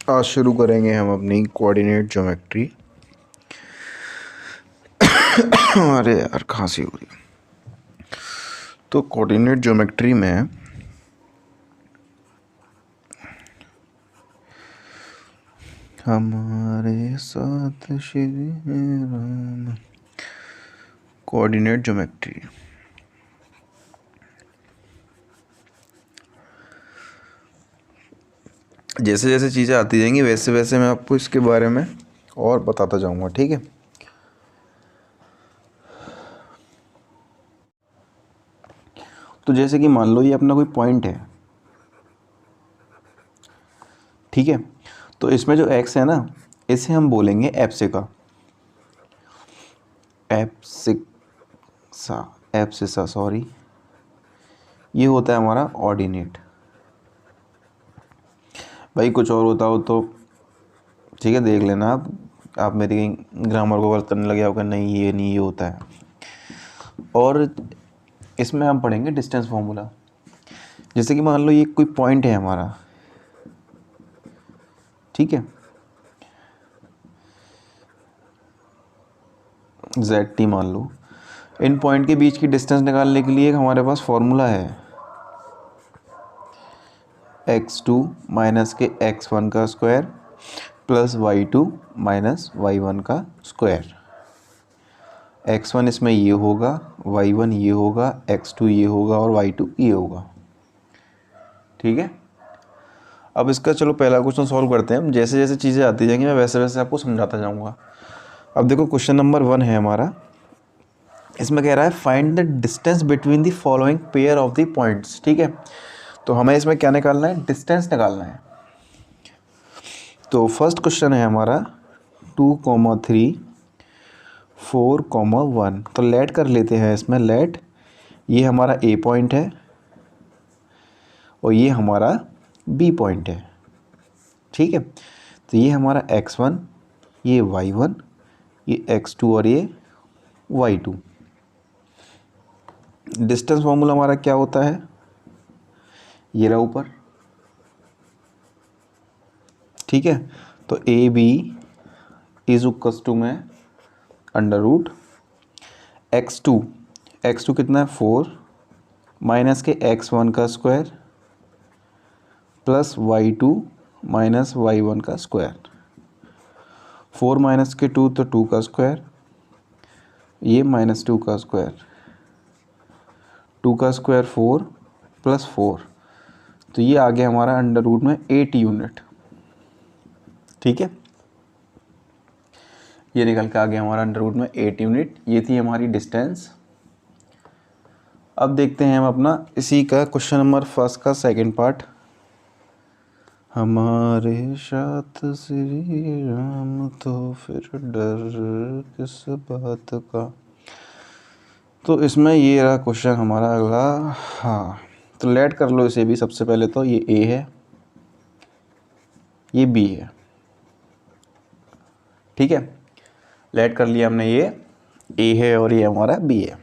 आज शुरू करेंगे हम अपनी कोऑर्डिनेट ज्योमेट्री। अरे यार खांसी हो रही है। तो कोऑर्डिनेट ज्योमेट्री में हमारे साथ श्री राम, कोऑर्डिनेट ज्योमेट्री। जैसे जैसे चीज़ें आती जाएंगी वैसे वैसे मैं आपको इसके बारे में और बताता जाऊंगा, ठीक है। तो जैसे कि मान लो ये अपना कोई पॉइंट है, ठीक है। तो इसमें जो x है ना, इसे हम बोलेंगे एप्सिका, एप्सिसा सॉरी। ये होता है हमारा ऑर्डिनेट। भाई कुछ और होता हो तो ठीक है, देख लेना आप मेरी ग्रामर को गलत करने लगे होगा, नहीं ये नहीं, ये होता है। और इसमें हम पढ़ेंगे डिस्टेंस फॉर्मूला। जैसे कि मान लो ये कोई पॉइंट है हमारा, ठीक है, ZT मान लो। इन पॉइंट के बीच की डिस्टेंस निकालने के लिए हमारे पास फॉर्मूला है x2 माइनस के x1 का square plus y2 minus y1 का स्क्वायर। x1 इसमें ये होगा, y1 ये होगा, x2 ये होगा और y2 ये होगा, ठीक है। अब इसका चलो पहला क्वेश्चन सॉल्व करते हैं। जैसे जैसे चीज़ें आती जाएंगी मैं वैसे वैसे आपको समझाता जाऊंगा। अब देखो क्वेश्चन नंबर 1 है हमारा। इसमें कह रहा है find the distance between the following pair of the points, ठीक है। तो हमें इसमें क्या निकालना है, डिस्टेंस निकालना है। तो फर्स्ट क्वेश्चन है हमारा 2,3 4,1। तो लेट कर लेते हैं इसमें, लेट ये हमारा A पॉइंट है और ये हमारा B पॉइंट है, ठीक है। तो ये हमारा x1, ये y1, ये x2 और ये y2। डिस्टेंस फॉर्मूला हमारा क्या होता है, ये रहा ऊपर, ठीक है। तो A B is equals to में अंडर रूट x2 कितना है 4 माइनस के x1 का square plus y2 minus y1 का स्क्वायर। 4 माइनस के 2 तो 2 का स्क्वायर, ये माइनस 2 का स्क्वायर, 2 का स्क्वायर 4 प्लस 4, तो ये आ गया हमारा अंडर रूट में 8 यूनिट, ठीक है। ये निकल के आ गया हमारा अंडर रूट में 8 यूनिट। ये थी हमारी डिस्टेंस। अब देखते हैं हम अपना इसी का क्वेश्चन नंबर फर्स्ट का सेकंड पार्ट। हमारे साथ श्री राम तो फिर डर किस बात का। तो इसमें ये रहा क्वेश्चन हमारा अगला। हाँ, तो लेट कर लो इसे भी। सबसे पहले तो ये A है, ये B है, ठीक है। लेट कर लिया हमने, ये A है और ये हमारा B है।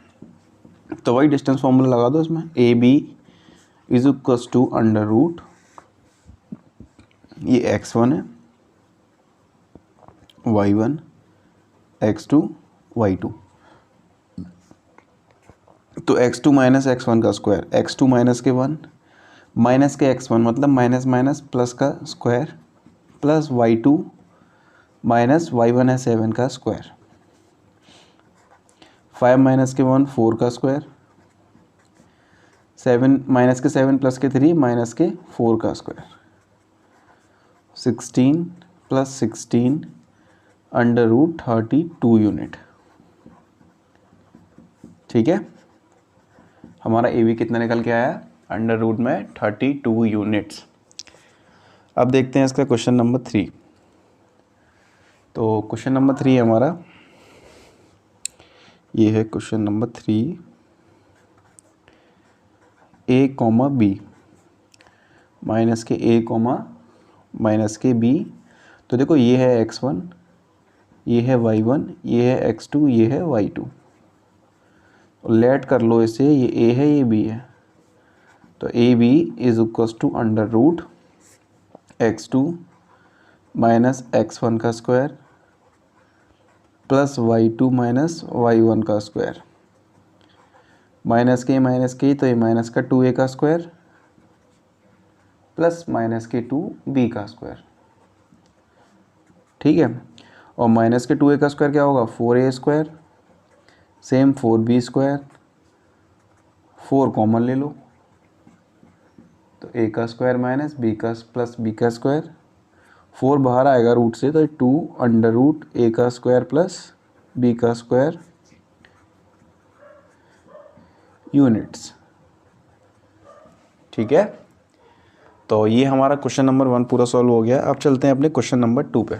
तो वही डिस्टेंस फॉर्मूला लगा दो इसमें। A B is equals to under root, ये x1 है, y1, x2, y2। तो x2 माइनस x1 का स्क्वायर, x2 माइनस के 1 माइनस के x1 मतलब माइनस माइनस प्लस का square plus y2 minus y1 है 7 का स्क्वायर। 5 माइनस के 1 4 का स्क्वायर, 7 माइनस के 7 प्लस के 3 माइनस के 4 का स्क्वायर। 16 प्लस 16 अंडर रूट 32 यूनिट, ठीक है। हमारा ए बी कितना निकल के आया, अंडर रूट में 32 यूनिट्स। अब देखते हैं इसका क्वेश्चन नंबर 3। तो क्वेश्चन नंबर 3 हमारा ये है question number 3। A comma B minus के A कॉमा माइनस के B। तो देखो ये है x1, ये है y1, ये है x2, ये है y2। लेट कर लो इसे, ये A है ये B है। तो A B is equals to under root x2 minus x1 का square plus y2 minus y1 का स्क्वायर, माइनस के तो ये माइनस का 2a का स्क्वायर प्लस माइनस के 2b का स्क्वायर, ठीक है। और माइनस के 2a का स्क्वायर क्या होगा, 4a square, same 4b square, 4 common ले लो तो a का स्क्वायर माइनस b का प्लस b का स्क्वायर, 4 बाहर आएगा रूट से तो 2 अंडर रूट a का स्क्वायर प्लस b का स्क्वायर यूनिट्स, ठीक है। तो ये हमारा क्वेश्चन नंबर 1 पूरा सॉल्व हो गया। अब चलते हैं अपने क्वेश्चन नंबर 2 पे।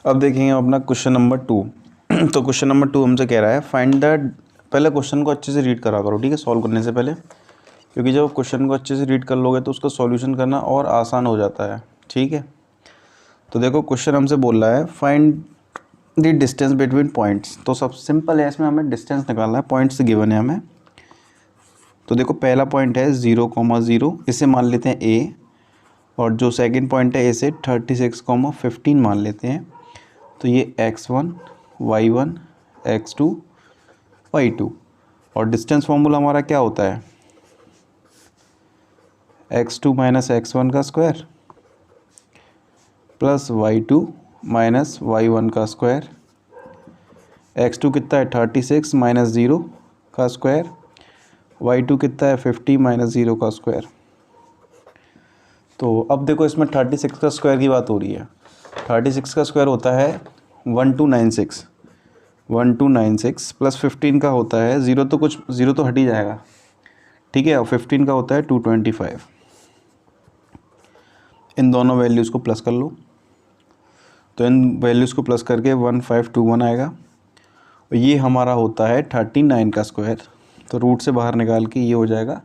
अब देखेंगे अपना क्वेश्चन नंबर 2। तो क्वेश्चन नंबर 2 हमसे कह रहा है फाइंड द, पहले क्वेश्चन को अच्छे से रीड करा करो, ठीक है, सॉल्व करने से पहले, क्योंकि जब क्वेश्चन को अच्छे से रीड कर लोगे तो उसका सॉल्यूशन करना और आसान हो जाता है, ठीक है। तो देखो क्वेश्चन हमसे बोल रहा है find the distance between points. तो सब सिंपल है, इसमें हमें डिस्टेंस निकालना है, पॉइंट्स गिवन है हमें। तो देखो पहला पॉइंट है 0,0, इसे मान लेते हैं a, और जो सेकंड पॉइंट है इसे 36,15 मान लेते हैं। तो ये x1 y1 x2 y2, और डिस्टेंस फॉर्मूला हमारा क्या होता है, x2 माइनस x1 का square plus y2 minus y1 का स्क्वायर, x2 कितना है 36 माइनस 0 का स्क्वायर, y2 कितना है 50 माइनस 0 का स्क्वायर। तो अब देखो इसमें 36 का स्क्वायर की बात हो रही है। 36 का स्क्वायर होता है 1296 प्लस 15 का होता है 0 तो हट ही जाएगा, ठीक है, और 15 का होता है 225। इन दोनों वैल्यूज़ को प्लस कर लो, तो इन वैल्यूज़ को प्लस करके 1521 आएगा, और ये हमारा होता है 39 का स्क्वायर। तो रूट से बाहर निकाल के ये हो जाएगा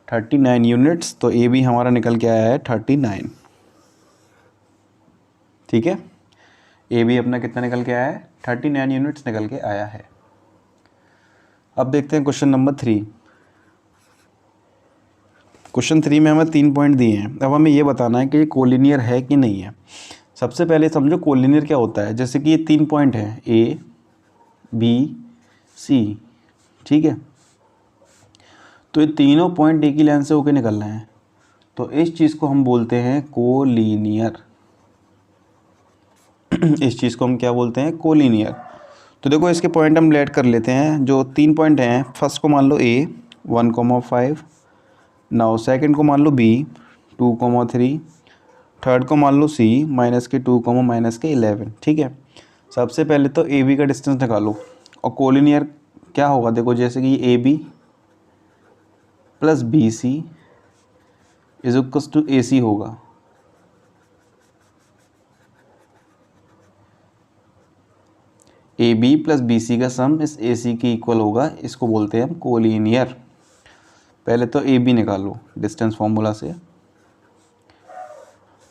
39 यूनिट्स। तो ए भी हमारा निकल के आया है 39, ठीक है। ए भी अपना कितना निकल के आया है, 39 यूनिट्स निकल के आया है। अब देखते हैं क्वेश्चन नंबर 3। क्वेश्चन 3 में हमें 3 पॉइंट दिए हैं। अब हमें ये बताना है कि ये कोलिनियर है कि नहीं है। सबसे पहले समझो कोलिनियर क्या होता है। जैसे कि ये 3 पॉइंट हैं ए बी सी, ठीक है, तो ये तीनों पॉइंट एक ही लाइन से होकर निकल रहे हैं, तो इस चीज़ को हम बोलते हैं कोलिनियर। इस चीज़ को हम क्या बोलते हैं, कोलिनियर। तो देखो इसके पॉइंट हम लेट कर लेते हैं। जो 3 पॉइंट हैं, फर्स्ट को मान लो ए 1,5, नाउ सेकंड को मान लो बी 2,3, थर्ड को मान लो सी -2, -11, ठीक है। सबसे पहले तो ए बी का डिस्टेंस निकालो, और कोलिनियर क्या होगा, देखो जैसे कि A B plus B C is equals to A C होगा। A B plus B C का सम इस ए सी के इक्वल होगा, इसको बोलते हैं हम कोलिनियर। पहले तो ए बी निकालो डिस्टेंस फॉर्मूला से।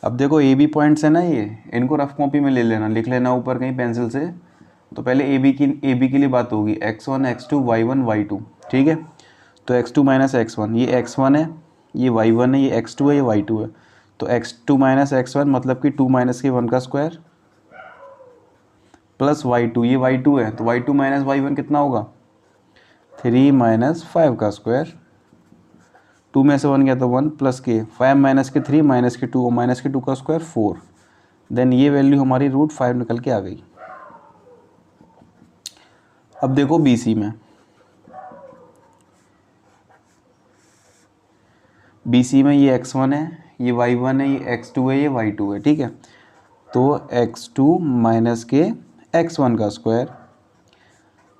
अब देखो ए बी पॉइंट्स है ना, ये इनको रफ कॉपी में ले लेना, लिख लेना ऊपर कहीं पेंसिल से। तो पहले ए बी के लिए बात होगी x1 x2 y1 y2, ठीक है। तो x2 माइनस x1, ये x1 है, ये y1 है, ये x2 है, ये y2 है। तो x2 माइनस x1 मतलब कि 2 माइनस के 1 का स्क्वायर प्लस y2, ये y2 है, तो y2 माइनस y1 कितना होगा 3 माइनस 5 का स्क्वायर। 2 में से 1 गया तो 1 प्लस के 5 माइनस के 3 माइनस के 2 और माइनस के 2 का स्क्वायर 4। देन ये वैल्यू हमारी √5 निकल के आ गई। अब देखो BC में, BC में ये x1 है, ये y1 है, ये x2 है, ये y2 है, ठीक है। तो x2 माइनस के x1 का square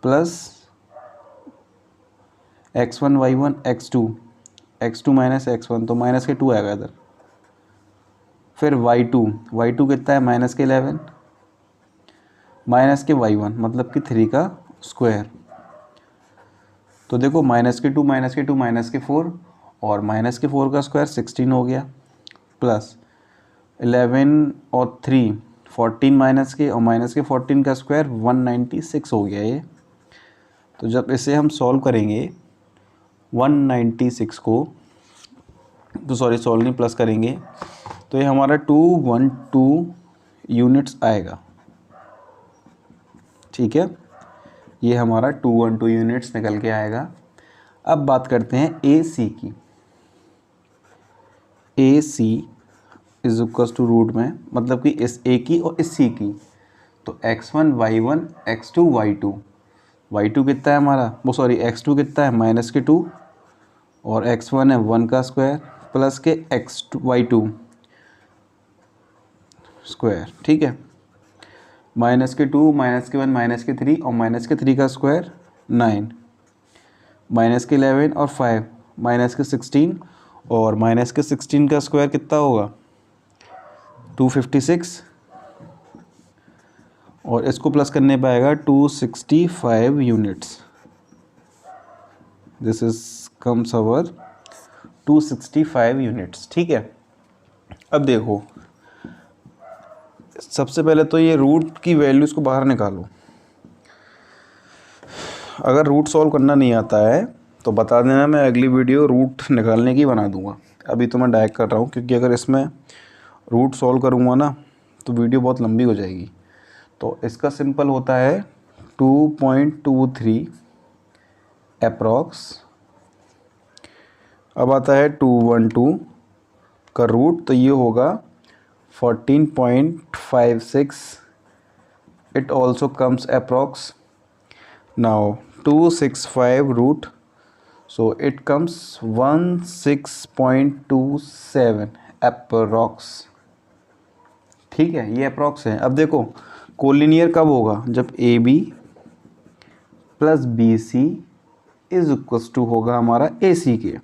plus x1 y1 x2 minus x1, तो माइनस के 2 आएगा इधर। फिर y2 कितना है -11 माइनस के y1 मतलब कि 3 का स्क्वायर। तो देखो माइनस के 2 माइनस के 4 और माइनस के 4 का स्क्वायर 16 हो गया, प्लस 11 और 3 14 माइनस के, और माइनस के 14 का स्क्वायर 196 हो गया ये। तो जब इसे हम सॉल्व करेंगे 196 को, तो सॉल्व नहीं प्लस करेंगे, तो ये हमारा 212 यूनिट्स आएगा। ठीक है, ये हमारा 212 यूनिट्स निकल के आएगा। अब बात करते हैं ए सी की। ए सी इज इक्वल टू रूट में, मतलब कि इस ए की और इस सी की, तो x1 y1 x2 y2, y2 कितना है हमारा, वो सॉरी x2 कितना है -2 और x1 है 1 का स्क्वायर प्लस के x2 y2 स्क्वायर। ठीक है, -2 -1 -3 और -3 का स्क्वायर 9, -11 और 5 -16 और -16 का स्क्वायर कितना होगा 256 और इसको प्लस करने पे आएगा 265 units. This is comes our 265 units. ठीक है, अब देखो सबसे पहले तो ये रूट की वैल्यूज को बाहर निकालो। अगर रूट सॉल्व करना नहीं आता है तो बता देना, मैं अगली वीडियो रूट निकालने की बना दूंगा। अभी तो मैं डायरेक्ट कर रहा हूँ, क्योंकि अगर इसमें रूट सॉल्व करूँगा ना तो वीडियो बहुत लंबी हो जाएगी। तो इसका सिंपल होता है 2.23 अप्रॉक्स। अब आता है 212 का रूट, तो ये होगा 14.56। It also comes approx. Now 265 root, so it comes 16.27 approx. ठीक है, ये अप्रॉक्स है। अब देखो कोलिनियर कब होगा, जब A B plus B C is equals to होगा हमारा ए सी के।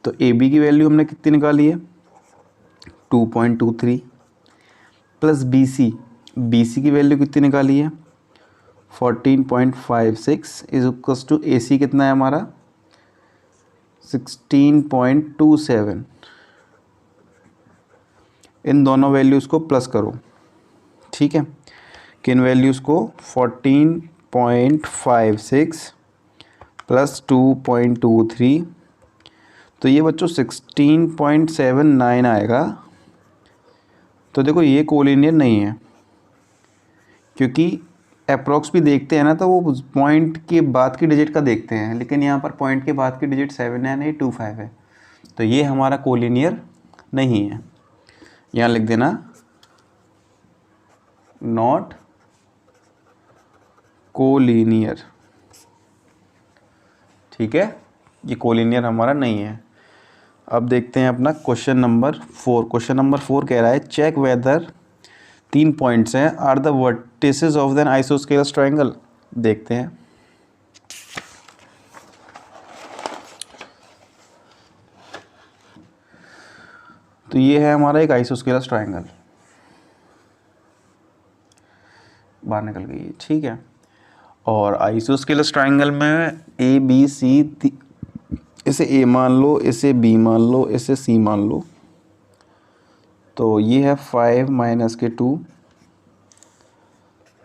तो ए बी की वैल्यू हमने कितनी निकाली है 2.23 प्लस बी सी की वैल्यू कितनी निकाली है 14.56 इज इक्वल्स टू ए सी कितना है हमारा 16.27। इन दोनों वैल्यूज़ को प्लस करो। ठीक है, किन वैल्यूज़ को 14.56 प्लस 2.23, तो ये बच्चों 16.79 आएगा। तो देखो ये कोलिनियर नहीं है, क्योंकि अप्रॉक्स भी देखते हैं ना तो वो पॉइंट के बाद की डिजिट का देखते हैं, लेकिन यहाँ पर पॉइंट के बाद की डिजिट 7 है नहीं 25 है, तो ये हमारा कोलिनियर नहीं है। यहाँ लिख देना नॉट कोलिनियर। ठीक है, ये कोलिनियर हमारा नहीं है। अब देखते हैं अपना क्वेश्चन नंबर 4। क्वेश्चन नंबर 4 कह रहा है चेक वेदर 3 पॉइंट्स हैं are the vertices of an isosceles triangle. देखते हैं। तो ये है हमारा एक आइसोस्केलस ट्रायंगल, बाहर निकल गई है। ठीक है, और आइसोस्केलस ट्रायंगल में ए बी सी, इसे ए मान लो, इसे बी मान लो, इसे सी मान लो। तो ये है 5 - 2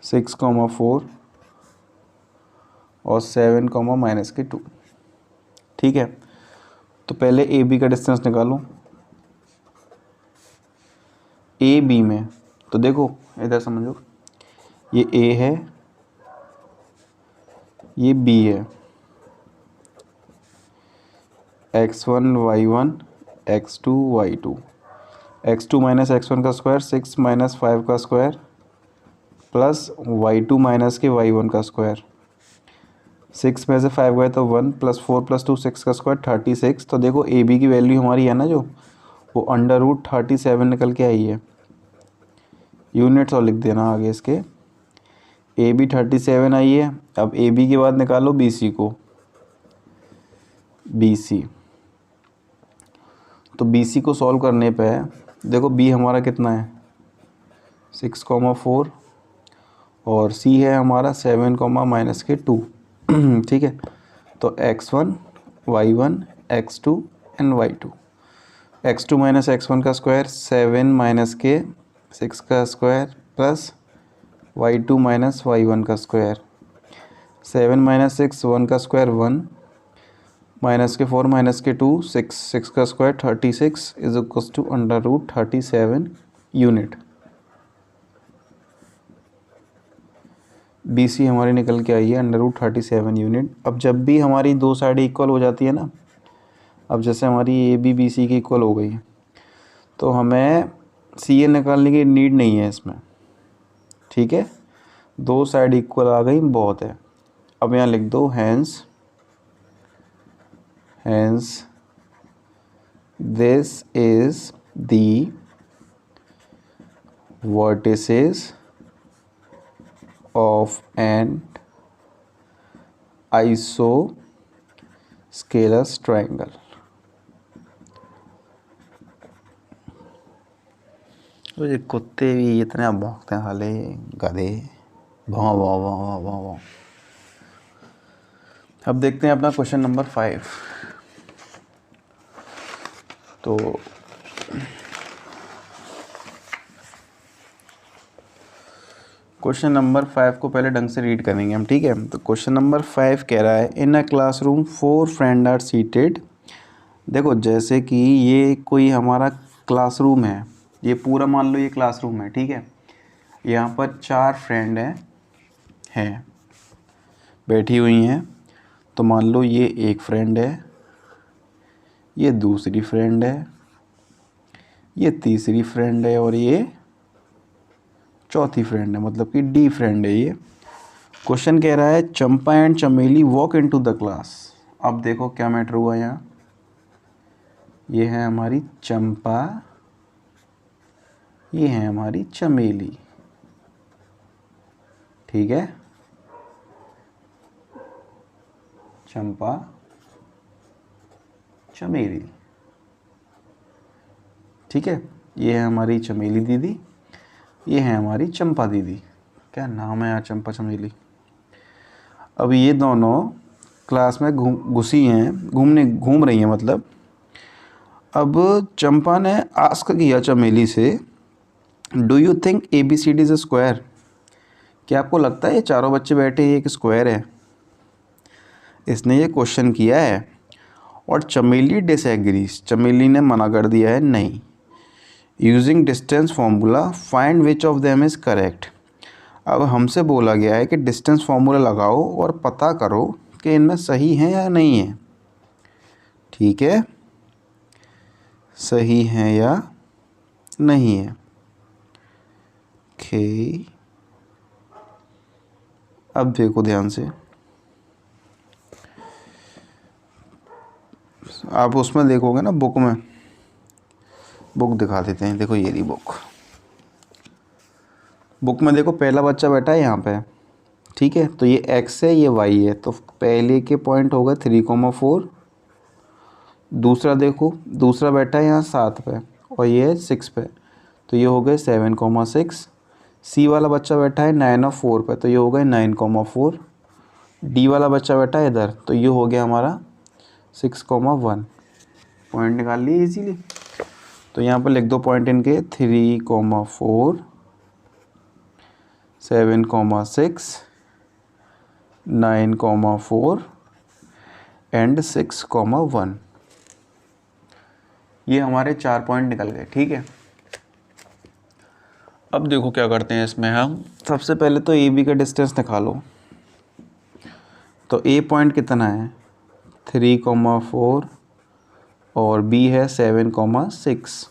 6, 4 और 7, -2। ठीक है, तो पहले ए बी का डिस्टेंस निकालो। ए बी में तो देखो इधर समझो, ये ए है, ये बी है, x1 y1 x2 y2, x2 - x1 का स्क्वायर 6 - 5 का स्क्वायर प्लस y2 - के y1 का स्क्वायर। 6 में से 5 गए तो 1 + 4 + 2 6 का स्क्वायर 36। तो देखो ए बी की वैल्यू हमारी है ना जो, वो √37 निकल के आई है। यूनिट्स और लिख देना आगे इसके। ए बी 37 आई है। अब ए बी के बाद निकालो बी सी को, बी सी। तो बी सी को सॉल्व करने पे देखो बी हमारा कितना है 6, 4 और सी है हमारा 7, -2। ठीक है, तो x1 y1 x2 and y2। x2 - x1 का स्क्वायर 7 - के 6 का स्क्वायर प्लस y2 - y1 का स्क्वायर। 7 - 6 1 का स्क्वायर 1 माइनस के 4 माइनस के 2 6 6 का square 36 is equals to under root 37 unit. BC हमारी निकल के आई है अंडर रूट 37 यूनिट। अब जब भी हमारी दो साइड इक्वल हो जाती है ना, अब जैसे हमारी AB BC की इक्वल हो गई तो हमें CA निकालने की नीड नहीं है इसमें, ठीक है। दो साइड इक्वल आ गई बहुत है। अब यहाँ लिख दो hence this is the vertices of an isosceles triangle। तो ये कुत्ते भी इतने भौंकते हैं साले गधे, भाव भाव भाव भाव भाव। अब देखते हैं अपना क्वेश्चन नंबर 5। तो क्वेश्चन नंबर 5 को पहले ढंग से रीड करेंगे हम, ठीक है। तो क्वेश्चन नंबर 5 कह रहा है in a classroom 4 friend are seated. देखो जैसे कि ये कोई हमारा क्लासरूम है, ये पूरा मान लो ये क्लासरूम है, ठीक है। यहाँ पर 4 फ्रेंड हैं बैठी हुई हैं। तो मान लो ये एक फ्रेंड है, ये दूसरी फ्रेंड है, ये तीसरी फ्रेंड है और ये चौथी फ्रेंड है, मतलब कि D फ्रेंड है ये। क्वेश्चन कह रहा है चंपा एंड चमेली वॉक इनटू द क्लास। अब देखो क्या मैटर हुआ यहाँ, ये है हमारी चंपा, ये है हमारी चमेली, ठीक है। चंपा चमेली, ठीक है। ये है हमारी चमेली दीदी, ये है हमारी चंपा दीदी। क्या नाम है यार, चंपा चमेली। अब ये दोनों क्लास में घुसी हैं, घूम रही हैं मतलब। अब चंपा ने आस्क किया चमेली से do you think ABCD is a square. क्या आपको लगता है ये चारों बच्चे बैठे ये एक स्क्वायर है। इसने ये क्वेश्चन किया है और चमेली डिसएग्रीज, चमेली ने मना कर दिया है नहीं। Using distance formula find which of them is correct. अब हमसे बोला गया है कि डिस्टेंस फार्मूला लगाओ और पता करो कि इनमें सही है या नहीं है, ठीक है, सही है या नहीं है। ओके, अब देखो ध्यान से, आप उसमें देखोगे ना बुक में, बुक दिखा देते हैं। देखो ये रही बुक में देखो पहला बच्चा बैठा है यहाँ पे, ठीक है। तो ये x है, ये y है। तो पहले के पॉइंट हो गए 3,4। दूसरा देखो, दूसरा बैठा है यहाँ 7 पे और ये 6 पे, तो ये हो गए 7,6। C वाला बच्चा बैठा है 9 और 4 पे, तो ये हो गए 9,4। D वाला बच्चा बैठा है इधर, तो ये हो गया हमारा 6,1। पॉइंट निकाल लिए इजीली। तो यहाँ पर लिख दो पॉइंट इनके 3,4 7,6 9,4 एंड 6,1। ये हमारे 4 पॉइंट निकल गए, ठीक है। अब देखो क्या करते हैं इसमें हम। सबसे पहले तो AB का डिस्टेंस निकालो। तो A पॉइंट कितना है 3,4 और B है 7,6।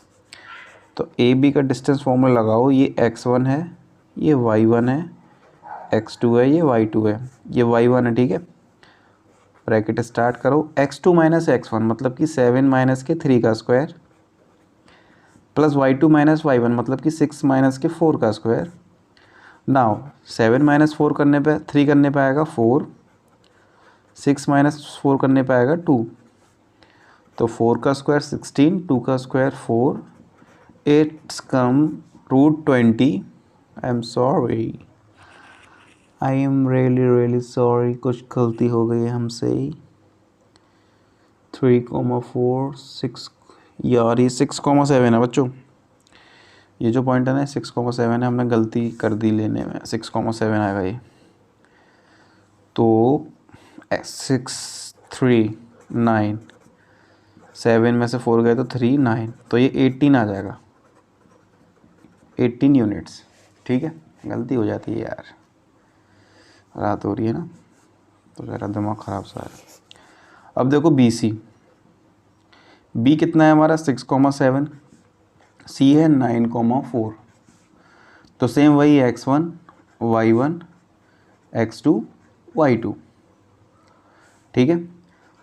तो AB का डिस्टेंस फॉर्मूला लगाओ। ये x1 है, ये y1 है, x2 है, ये y2 है, ये y1 है, ठीक है। ब्रैकेट स्टार्ट करो। x2 माइनस x1 मतलब कि 7 माइनस के 3 का square plus y2 minus y1 मतलब कि 6 माइनस के 4 का स्क्वायर। नाउ 7 माइनस 4 करने पे 3 करने पे आएगा 4, 6 माइनस 4 करने पे आएगा 2। तो 4 का स्क्वायर 16, 2 का square 4, it's come root 20। I am sorry, I am really sorry, कुछ गलती हो गई है हमसे। 3,4 6 यार, ये 6,7 है बच्चों। ये जो पॉइंट है ना 6,7 है, हमने गलती कर दी लेने में, 6,7 आएगा ये। तो 6 3 9, 7 में से 4 गए तो 3, 9, तो ये 18 आ जाएगा, 18 यूनिट्स। ठीक है, गलती हो जाती है यार, रात हो रही है ना, तो ज़रा दिमाग ख़राब सा है। अब देखो बी सी, बी कितना है हमारा 6,7, सी है 9,4, तो सेम वही x1 y1 x2 y2। ठीक है,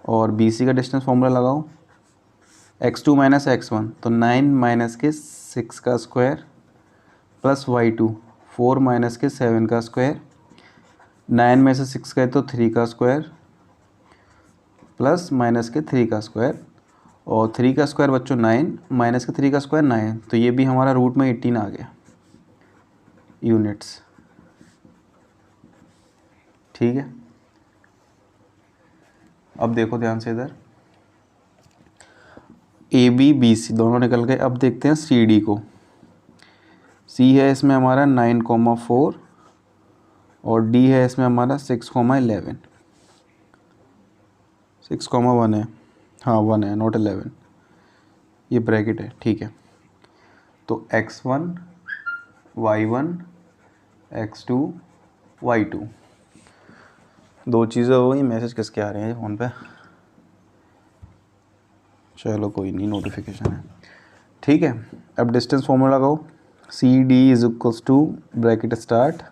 और बी सी का डिस्टेंस फॉर्मूला लगाओ, x2 माइनस x1 तो 9 माइनस के 6 का स्क्वायर प्लस y2 4 माइनस के 7 का स्क्वायर, 9 में से 6 गए तो 3 का स्क्वायर प्लस माइनस के 3 का स्क्वायर, और 3 का स्क्वायर बच्चों 9, माइनस के 3 का स्क्वायर 9, तो ये भी हमारा रूट में 18 आ गया यूनिट्स। ठीक है, अब देखो ध्यान से इधर, ए बी बी सी दोनों निकल गए। अब देखते हैं सी डी को। सी है इसमें हमारा 9,4 और डी है इसमें हमारा 6,11, 6,1 है, हाँ 1 है, नॉट 11, ये ब्रैकेट है। ठीक है, तो x1 y1 x2 y2, दो चीज़ें हो गई। मैसेज किसके आ रहे हैं फ़ोन पे? चलो कोई नहीं, नोटिफिकेशन है। ठीक है, अब डिस्टेंस फॉर्मूला लगाओ, C D is equals to bracket start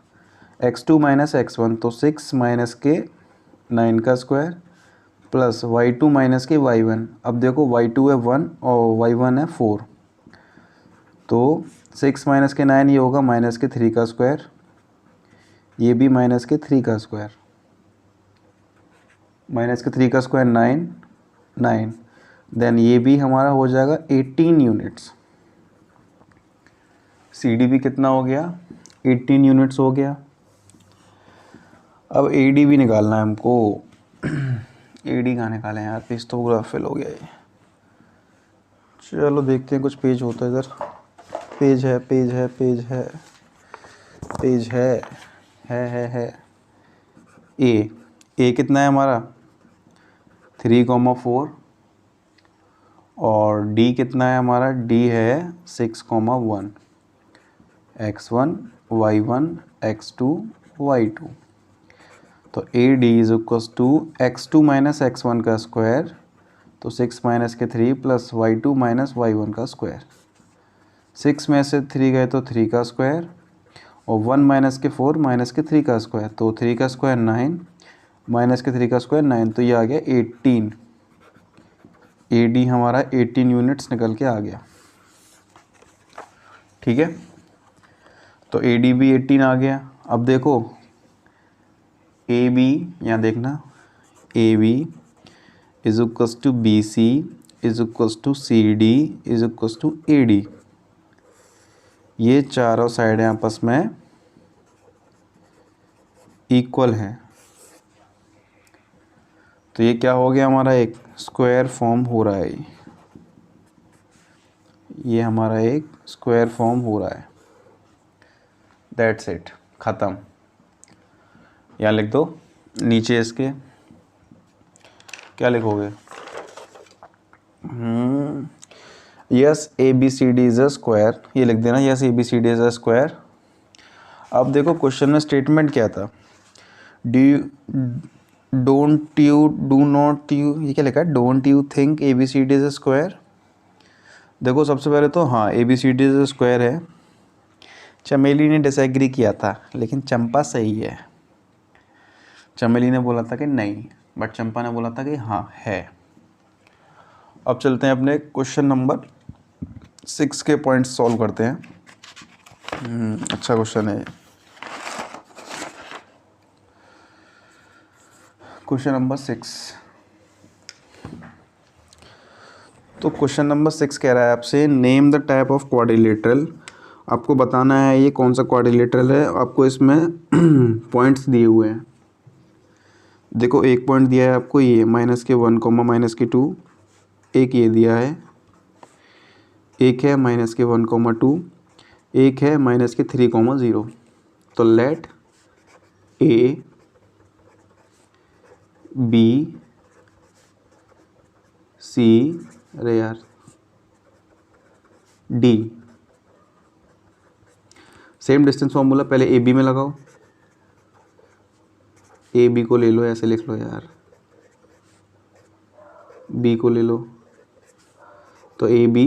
x2 minus x1 तो 6 माइनस के 9 का स्क्वायर प्लस y2 माइनस के y1। अब देखो y2 है 1 और y1 है 4, तो 6 माइनस के 9 ये होगा माइनस के 3 का स्क्वायर, ये भी माइनस के 3 का स्क्वायर, माइनस के 3 का स्क्वायर 9, 9, देन ये भी हमारा हो जाएगा 18 यूनिट्स। सी डी भी कितना हो गया? 18 यूनिट्स हो गया। अब ए डी भी निकालना है हमको। ए डी कहाँ निकालें यार, पेज तो पूरा फिल हो गया ये। चलो देखते हैं, कुछ पेज होता है इधर। पेज है, पेज है, पेज है, पेज है। ए कितना है हमारा 3,4 और डी कितना है हमारा? डी है 6,1, x1 y1 x2 y2, तो A D is equals to x2 minus x1 का स्क्वायर, तो 6 माइनस के 3 प्लस y2 माइनस y1 का स्क्वायर, 6 में से 3 गए तो 3 का स्क्वायर और 1 माइनस के 4 माइनस के 3 का स्क्वायर, तो 3 का स्क्वायर 9 माइनस के 3 का स्क्वायर 9, तो ये आ गया 18। ए डी हमारा 18 यूनिट्स निकल के आ गया। ठीक है, तो ए डी भी 18 आ गया। अब देखो ए बी, यहाँ देखना, A B is equals to B C is equals to C D is equals to A D, ये चारों साइडें आपस में इक्वल हैं, तो ये क्या हो गया हमारा? एक स्क्वायर फॉर्म हो रहा है, ये हमारा एक स्क्वायर फॉर्म हो रहा है। दैट्स इट, ख़त्म। यहाँ लिख दो नीचे इसके, क्या लिखोगे? Yes A B C D is a square, ये लिख देना, yes A B C D is a square. अब देखो क्वेश्चन में स्टेटमेंट क्या था? Don't you, do not you, ये क्या लिखा है? Don't you think A B C D is a square? देखो सबसे पहले तो हाँ, A B C D is a square है। चमेली ने डिसएग्री किया था, लेकिन चंपा सही है। चमेली ने बोला था कि नहीं, बट चंपा ने बोला था कि हाँ है। अब चलते हैं अपने क्वेश्चन नंबर 6 के पॉइंट्स सॉल्व करते हैं। अच्छा क्वेश्चन है। क्वेश्चन नंबर 6, तो क्वेश्चन नंबर 6 कह रहा है आपसे, name the type of quadrilateral. आपको बताना है ये कौन सा क्वाड्रिलेटरल है। आपको इसमें पॉइंट्स दिए हुए हैं। देखो एक पॉइंट दिया है आपको ये -1, -2, एक ये दिया है, एक है -1, 2, एक है -3, 0। तो लेट ए बी सी, अरे यार, डी। सेम डिस्टेंस फॉर्मूला पहले ए बी में लगाओ, ए बी को ले लो, ऐसे लिख लो यार, बी को ले लो, तो A B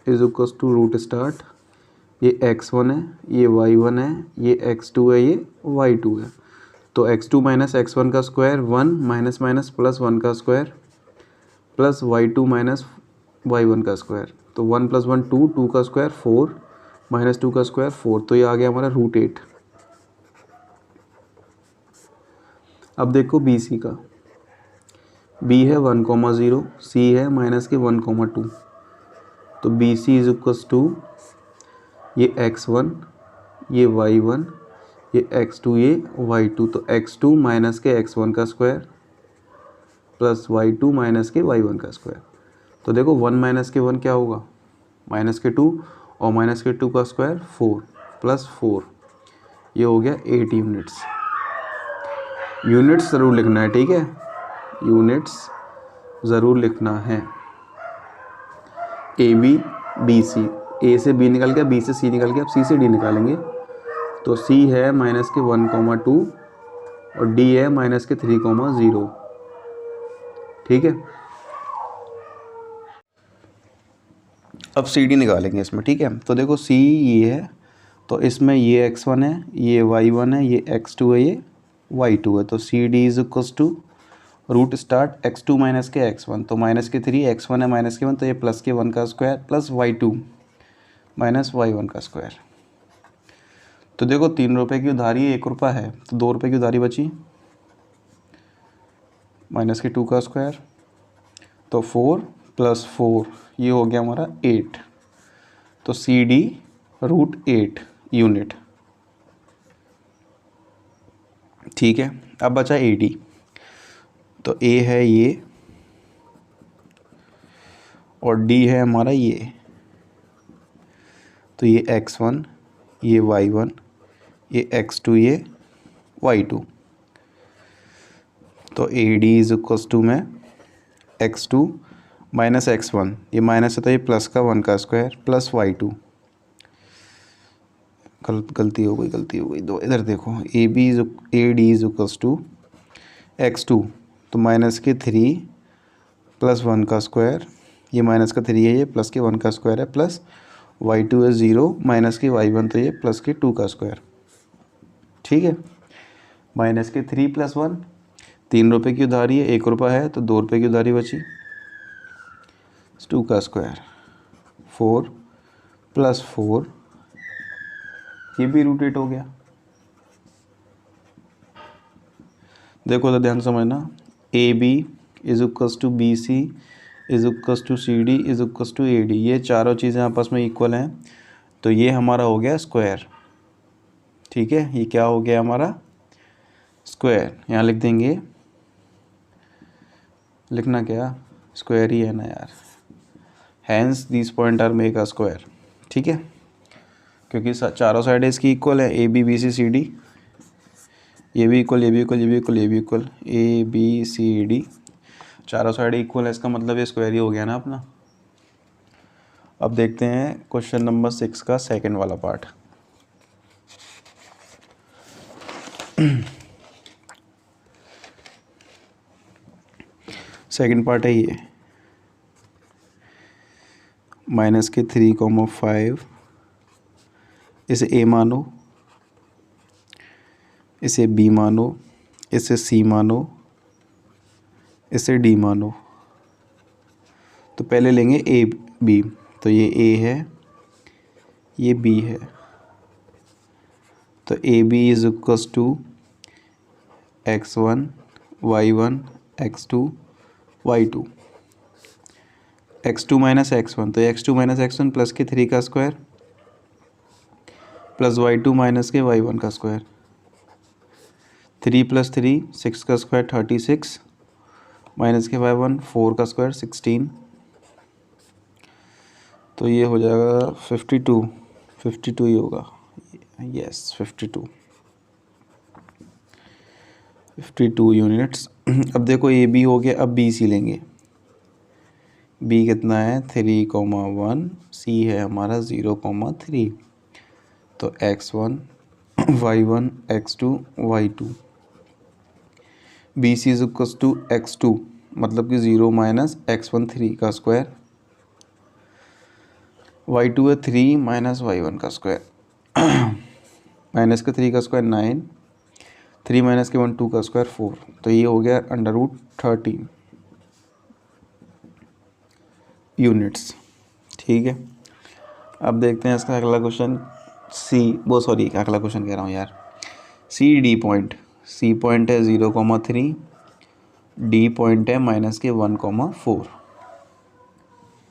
is equals to root start, ये x1 है, ये y1 है, ये x2 है, ये y2 है। तो x2 माइनस x1 का स्क्वायर 1 माइनस माइनस प्लस 1 का square plus y2 minus y1 का स्क्वायर, तो 1 प्लस 1 2, 2 का स्क्वायर 4 माइनस 2 का स्क्वायर 4, तो ये आ गया हमारा रूट 8। अब देखो बी सी का, बी है 1,0, सी है माइनस के 1,2, तो B C is equals to ये x1, ये y1, ये x2, ये y2, तो x2 माइनस के x1 का स्क्वायर प्लस y2 माइनस के y1 का स्क्वायर। तो देखो 1 माइनस के 1 क्या होगा, माइनस के 2, और माइनस के 2 का स्क्वायर 4 प्लस 4, ये हो गया 8 यूनिट्स। यूनिट्स ज़रूर लिखना है, ठीक है, यूनिट्स ज़रूर लिखना है। ए बी, बी सी, ए से बी निकल गया, बी से सी निकल गया, अब सी से डी निकालेंगे, तो सी है माइनस के 1,2 और डी है माइनस के 3,0, ठीक है। अब सी डी निकालेंगे इसमें, ठीक है। तो देखो सी ये है, तो इसमें ये x1 है, ये y1 है, ये x2 है, ये y2 है, तो C D is equals to root start x2 minus के x1, तो माइनस के 3, x1 है माइनस के 1, तो ये प्लस के 1 का square plus y2 minus y1 का स्क्वायर। तो देखो 3 रुपये की उधारी है, 1 रुपया है, तो 2 रुपये की उधारी बची, माइनस के 2 का स्क्वायर, तो 4 प्लस 4, ये हो गया हमारा 8, तो सी डी रूट 8 यूनिट, ठीक है। अब बचा ए डी, तो ए है ये और डी है हमारा ये, तो ये x1, ये y1, ये x2, ये y2, तो A D is equals to में x2 माइनस x1, ये माइनस है तो ये प्लस का 1 का स्क्वायर प्लस y2, गलती हो गई, दो इधर देखो, A D is equals to x2, तो माइनस के 3 प्लस 1 का स्क्वायर, ये माइनस का 3 है, ये प्लस के 1 का स्क्वायर है, प्लस y2 है 0 माइनस के y1, तो ये प्लस के 2 का स्क्वायर, ठीक है। माइनस के 3 प्लस 1, 3 रुपये की उधारी है, 1 रुपया है, तो 2 रुपये की उधारी बची, 2 का स्क्वायर, 4 प्लस 4, ये भी रूट 8 हो गया। देखो तो ध्यान समझना, A B is equals to B C is equals to C D is equals to A D, ये चारों चीज़ें आपस में इक्वल हैं, तो ये हमारा हो गया स्क्वायर, ठीक है। ये क्या हो गया हमारा स्क्वायर, यहाँ लिख देंगे, लिखना क्या, स्क्वायर ही है ना यार, hence this point are make a square, ठीक है, क्योंकि चारों साइड इसकी इक्वल है, A B B C C D, ये भी इक्वल, ये भी इक्वल, ये भी इक्वल, ये भी equal, A B C D, चारों साइड इक्वल है, इसका मतलब ये स्क्वायर ही हो गया ना अपना। अब देखते हैं क्वेश्चन नंबर 6 का सेकंड वाला पार्ट। सेकंड पार्ट है ये, माइनस के 3,5, इसे ए मानो, इसे बी मानो, इसे सी मानो, इसे डी मानो। तो पहले लेंगे ए बी, तो ये ए है, ये बी है, तो A B is equals to x1 y1 x2 y2, x2 minus x1, तो x2 माइनस x1 प्लस के 3 का स्क्वायर प्लस y2 माइनस के y1 का स्क्वायर, 3 प्लस 3 6 का स्क्वायर 36 माइनस के y1 4 का स्क्वायर 16, तो ये हो जाएगा 52 ही होगा, यस 52 यूनिट्स। अब देखो ए बी हो गया, अब बी सी लेंगे, बी कितना है 3,1, सी है हमारा 0,3। तो x1 y1 x2 y2, B C is equals to x2 मतलब कि 0 माइनस x1 3 का स्क्वायर, y2 है 3 माइनस y1 का स्क्वायर, माइनस का 3 का स्क्वायर 9, 3 माइनस के 1 2 का स्क्वायर 4। तो ये हो गया √13 यूनिट्स। ठीक है, अब देखते हैं इसका अगला क्वेश्चन। अगला क्वेश्चन कह रहा हूँ यार। C D point, C point है 0,3, डी पॉइंट है माइनस के 1,4।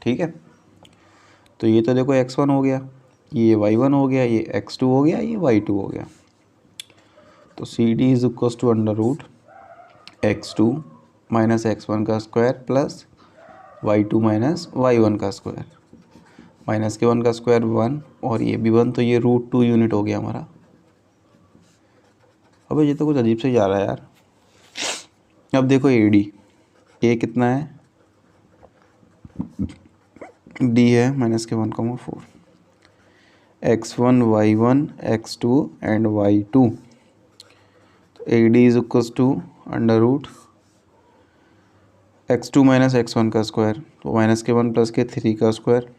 ठीक है, तो ये तो देखो x1 हो गया, ये y1 हो गया, ये x2 हो गया, ये y2 हो गया। तो C D is equal to √x2 minus x1 का square plus y2 minus y1 का स्क्वायर, माइनस के 1 का स्क्वायर 1 और ये भी 1, तो ये √2 यूनिट हो गया हमारा। अबे ये तो कुछ अजीब से जा रहा है यार। अब देखो ए डी, ए कितना है, डी है माइनस के 1,4, x1 y1 x2 and y2। तो A D is equals to √x2 minus x1 का स्क्वायर, तो माइनस के 1 प्लस के 3 का square,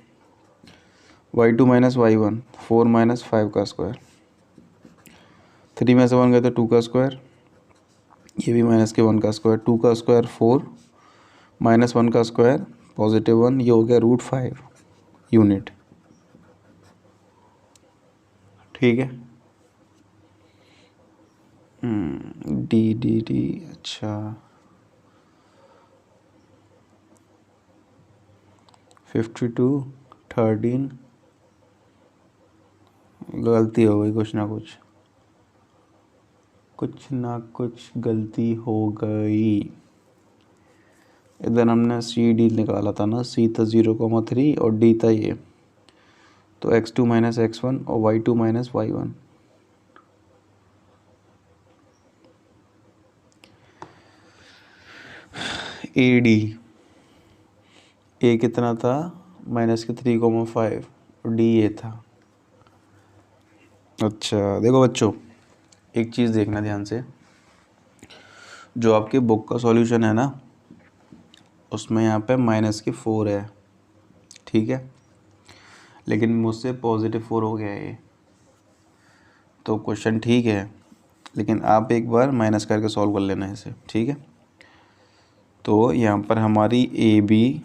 y2 minus y1 4 minus 5 का स्क्वायर, 3 में से 1 गया तो 2 का स्क्वायर, ये भी माइनस के 1 का स्क्वायर, 2 का स्क्वायर 4 माइनस 1 का स्क्वायर +1, ये हो गया √5 यूनिट। ठीक है, डी डी डी अच्छा 52 13, गलती हो गई, कुछ ना कुछ गलती हो गई। इधर हमने सी डी निकाला था ना, सी था 0,3 और डी था ये, तो x2 माइनस x1 और y2 minus y1। A D, ए कितना था माइनस के 3,5 और डी ये था। अच्छा देखो बच्चों, एक चीज़ देखना ध्यान से, जो आपके बुक का सॉल्यूशन है ना, उसमें यहाँ पे माइनस के 4 है। ठीक है, लेकिन मुझसे +4 हो गया ये, तो क्वेश्चन ठीक है, लेकिन आप एक बार माइनस करके सॉल्व कर लेना इसे। ठीक है, तो यहाँ पर हमारी A B,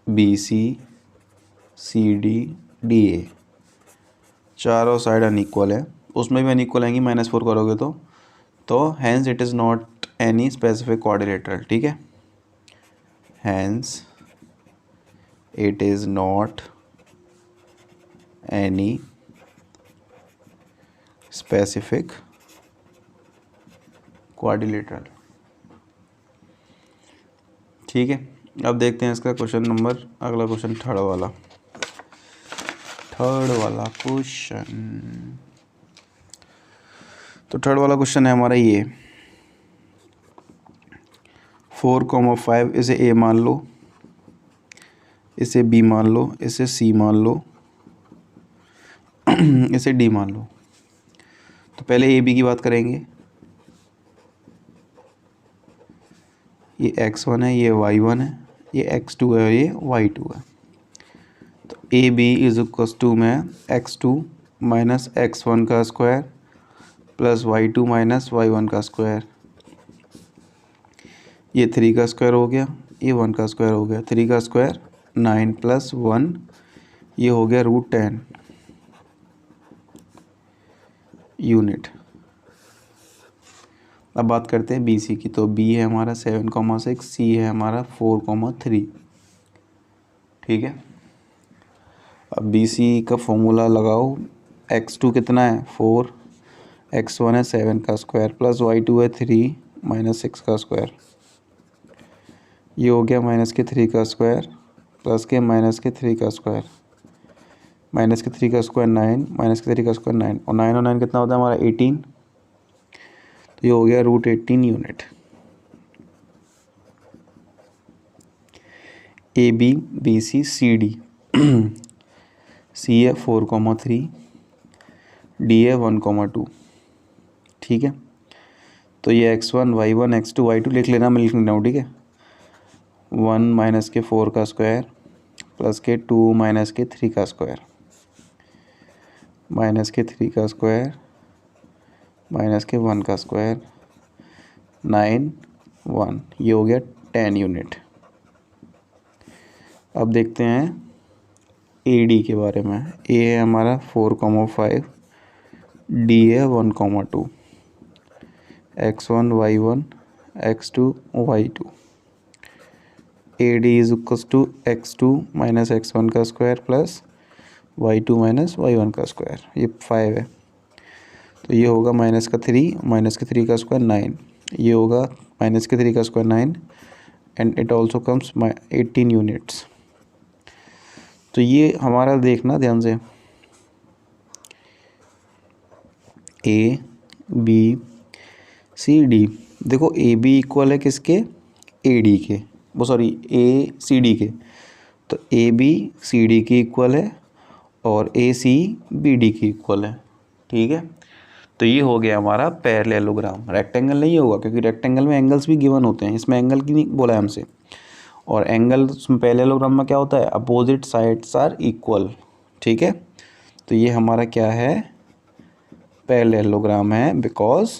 B C, C D, D A चारों साइड अनइक्वल है, उसमें भी अनइक्वल आएंगी -4 करोगे तो hence it is not any specific quadrilateral. ठीक है, hence it is not any specific quadrilateral. ठीक है, अब देखते हैं इसका क्वेश्चन नंबर, अगला क्वेश्चन थर्ड वाला क्वेश्चन। तो थर्ड वाला क्वेश्चन है हमारा ये 4,5, इसे ए मान लो, इसे बी मान लो, इसे सी मान लो, इसे डी मान लो। तो पहले ए बी की बात करेंगे। ये x1 है, ये y1 है, ये x2 है और ये y2 है। तो A B is equals to में x2 माइनस x1 का square plus y2 minus y1 का स्क्वायर, ये 3 का स्क्वायर हो गया, ये 1 का स्क्वायर हो गया, 3 का स्क्वायर 9 प्लस 1, ये हो गया √10 यूनिट। अब बात करते हैं बी सी की। तो बी है हमारा 7,6, सी है हमारा 4,3। ठीक है, अब बी सी का फॉर्मूला लगाओ। x2 कितना है 4, x1 है 7 का स्क्वायर प्लस y2 है 3 माइनस 6 का स्क्वायर, ये हो गया -3 का स्क्वायर प्लस के -3 का स्क्वायर, -3 का स्क्वायर 9, -3 का स्क्वायर 9 और 9 और 9 कितना होता है हमारा 18। तो ये हो गया √18 unit. A B B C C D C है 4,3, डी है 1,2। ठीक है, तो ये x1 y1 x2 y2 लिख लेना, मैं लिख लेना हूँ। ठीक है, 1 माइनस के 4 का स्क्वायर प्लस के 2 माइनस के 3 का स्क्वायर माइनस के 3 का स्क्वायर माइनस के 1 का स्क्वायर 9 1, ये हो गया 10 यूनिट। अब देखते हैं ए डी के बारे में। ए है हमारा 4,5, डी है 1,2, x1 y1 x2 y2। A D is equals to x2 minus x1 का square plus y2 minus y1 का स्क्वायर, ये 5 है। तो ये होगा माइनस का 3 का स्क्वायर 9, ये होगा माइनस के 3 का square 9 and it also comes 18 units. तो ये हमारा देखना ध्यान से, ए बी सी डी। देखो ए बी इक्वल है किसके, ए डी के, वो सॉरी ए सी डी के। तो ए बी सी डी की इक्वल है और ए सी बी डी की इक्वल है। ठीक है, तो ये हो गया हमारा पैरेललोग्राम। रेक्टेंगल नहीं होगा क्योंकि रेक्टेंगल में एंगल्स भी गिवन होते हैं, इसमें एंगल की नहीं बोला है हमसे। और एंगल पैरेललोग्राम में क्या होता है, अपोजिट साइड्स आर इक्वल। ठीक है, तो ये हमारा क्या है, पैरेललोग्राम है, because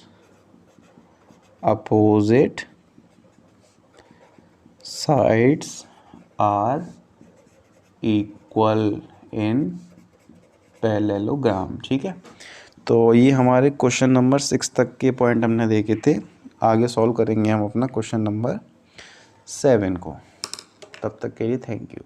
opposite sides are equal in parallelogram. ठीक है, तो ये हमारे क्वेश्चन नंबर 6 तक के पॉइंट हमने देखे थे। आगे सॉल्व करेंगे हम अपना क्वेश्चन नंबर 7 को। तब तक के लिए थैंक यू।